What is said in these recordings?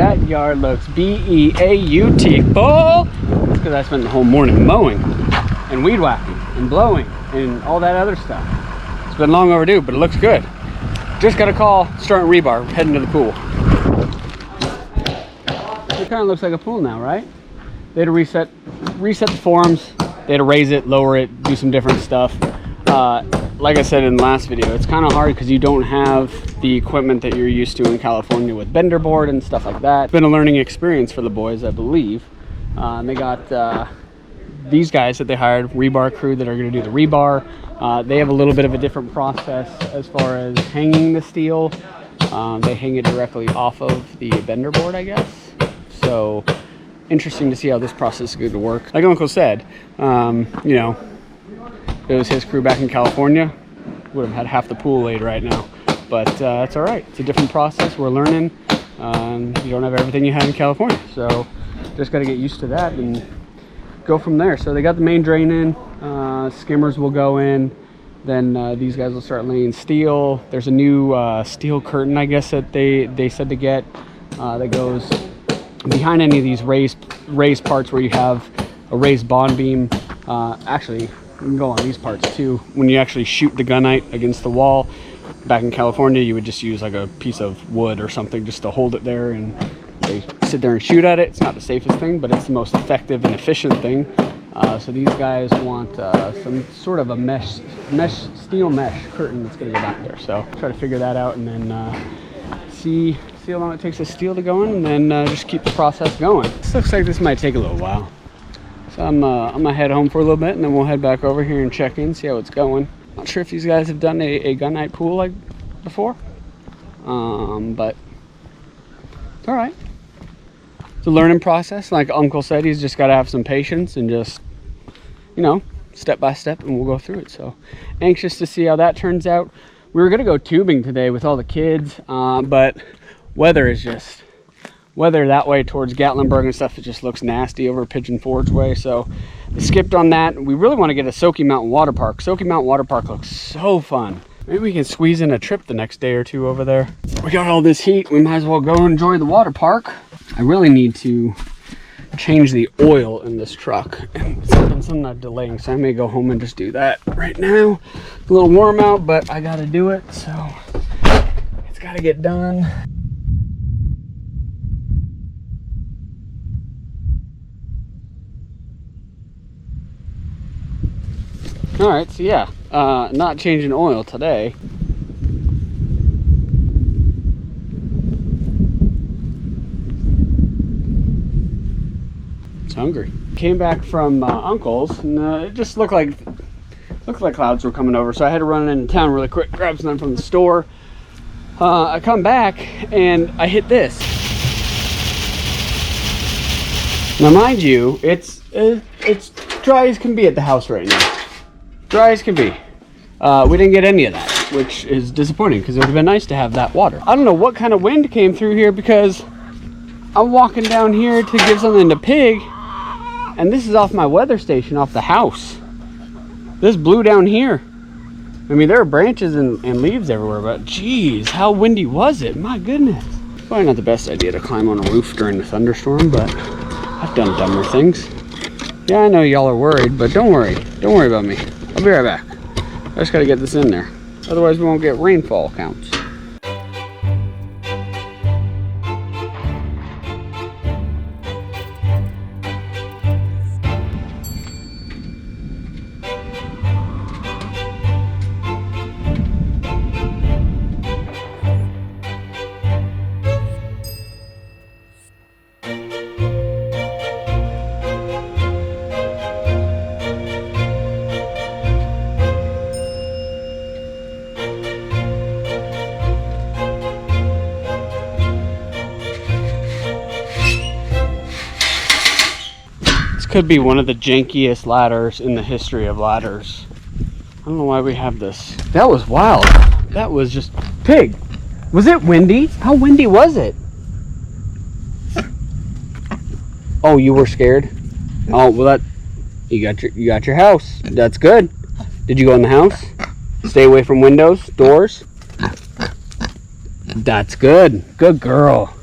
that yard looks beautiful. That's because I spent the whole morning mowing and weed whacking and blowing and all that other stuff. It's been long overdue, but it looks good. Just got a call, starting rebar, heading to the pool. It kind of looks like a pool now, right? They had to reset the forms. They had to raise it, lower it, do some different stuff. Like I said in the last video, it's kind of hard because you don't have the equipment that you're used to in California with bender board and stuff like that. It's been a learning experience for the boys, I believe. They got these guys that they hired, rebar crew, that are going to do the rebar. They have a little bit of a different process as far as hanging the steel. They hang it directly off of the bender board, I guess. So interesting to see how this process is going to work. Like Uncle said, you know, if it was his crew back in California, would have had half the pool laid right now. But it's all right. It's a different process. We're learning. You don't have everything you had in California, so just got to get used to that and go from there. So they got the main drain in. Skimmers will go in. Then these guys will start laying steel. There's a new steel curtain, I guess, that they said to get that goes behind any of these raised parts where you have a raised bond beam. Actually, you can go on these parts too. When you actually shoot the gunite against the wall, back in California, you would just use like a piece of wood or something just to hold it there, and they sit there and shoot at it. It's not the safest thing, but it's the most effective and efficient thing. So these guys want some sort of a steel mesh curtain that's going to go back there. So try to figure that out, and then see how long it takes the steel to go in, and then just keep the process going. This looks like this might take a little while. So I'm gonna head home for a little bit, and then we'll head back over here and check in, see how it's going. Not sure if these guys have done a gunite pool like before, but it's all right. It's a learning process. Like Uncle said, he's just got to have some patience and just, you know, step by step, and we'll go through it. So anxious to see how that turns out. We were gonna go tubing today with all the kids, but weather that way towards Gatlinburg and stuff, it just looks nasty over Pigeon Forge way, so I skipped on that. We really want to get a Soaky Mountain Water Park. Soaky Mountain Water Park looks so fun. Maybe we can squeeze in a trip the next day or two over there. We got all this heat, we might as well go enjoy the water park. I really need to change the oil in this truck, and it's been some delaying, so I may go home and just do that right now. It's a little warm out, but I gotta do it, so it's gotta get done. All right, so yeah, not changing oil today. It's hungry. Came back from Uncle's, and it just looked like clouds were coming over, so I had to run into town really quick, grab something from the store. I come back and I hit this. Now, mind you, it's dry as can be at the house right now. Dry as can be. We didn't get any of that, which is disappointing because it would have been nice to have that water. I don't know what kind of wind came through here, because I'm walking down here to give something to Pig, and this is off my weather station, off the house. This blew down here. I mean, there are branches and leaves everywhere, but geez, how windy was it? My goodness. Probably not the best idea to climb on a roof during a thunderstorm, but I've done dumber things. Yeah, I know y'all are worried, but don't worry. Don't worry about me. I'll be right back. I just gotta get this in there. Otherwise we won't get rainfall counts. Could be one of the jankiest ladders in the history of ladders. I don't know why we have this. That was wild. That was just Pig. Was it windy? How windy was it? Oh, you were scared? Oh, well, you got your house. That's good. Did you go in the house? Stay away from windows, doors. That's good. Good girl.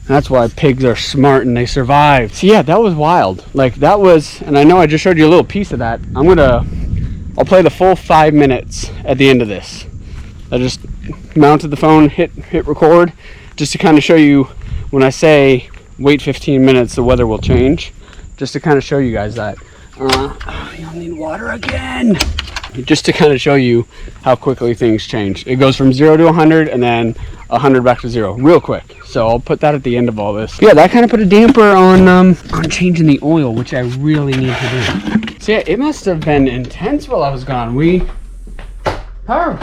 That's why pigs are smart and they survive. So yeah, that was wild. Like that was, and I know I just showed you a little piece of that. I'll play the full 5 minutes at the end of this. I just mounted the phone, hit record, just to kind of show you when I say wait 15 minutes, the weather will change. Just to kind of show you guys that. You'll need water again. Just to kind of show you how quickly things change. It goes from 0 to 100 and then 100 back to 0 real quick. So I'll put that at the end of all this. Yeah, that kind of put a damper on changing the oil, which I really need to do. So yeah, it must have been intense while I was gone. Power?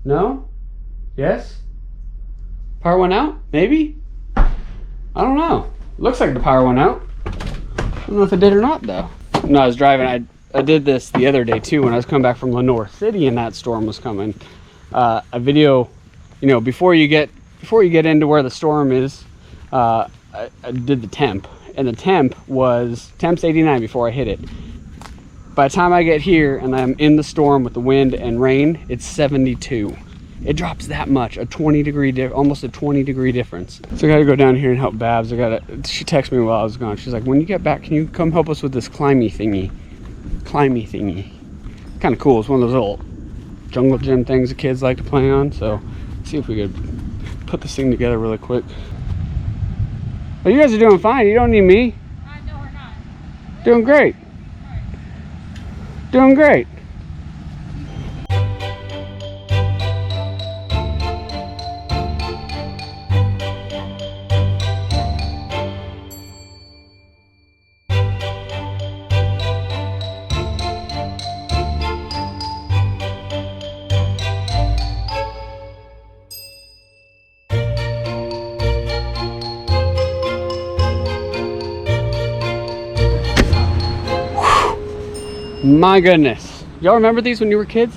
No? Yes? Power went out? Maybe? I don't know. Looks like the power went out. I don't know if it did or not though. No, I was driving. I did this the other day too when I was coming back from Lenore City and that storm was coming. A video, you know, before you get into where the storm is, I did the temp, and the temp's 89 before I hit it. By the time I get here and I'm in the storm with the wind and rain, it's 72. It drops that much, almost a 20 degree difference. So I gotta go down here and help Babs. She texted me while I was gone. She's like, when you get back, can you come help us with this climby thingy? Kind of cool. It's one of those little jungle gym things the kids like to play on. So let's see if we could put this thing together really quick. Well, you guys are doing fine. You don't need me. No, we're not. Doing great. Doing great. My goodness, y'all remember these when you were kids?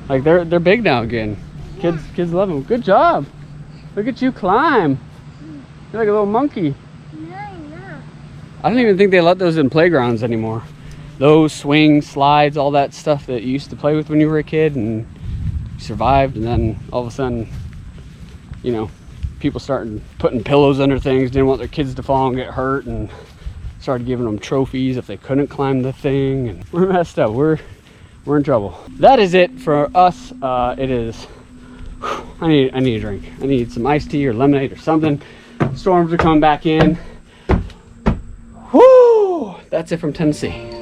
Like they're big now again. Yeah. Kids love them. Good job. Look at you climb. You're like a little monkey. Yeah, yeah. I don't even think they let those in playgrounds anymore. Those swings, slides, all that stuff that you used to play with when you were a kid and you survived, and then all of a sudden, you know, people started putting pillows under things, didn't want their kids to fall and get hurt, and started giving them trophies if they couldn't climb the thing, and we're messed up. We're in trouble. That is it for us. It is. I need a drink. I need some iced tea or lemonade or something. Storms are coming back in. Whoo! That's it from Tennessee.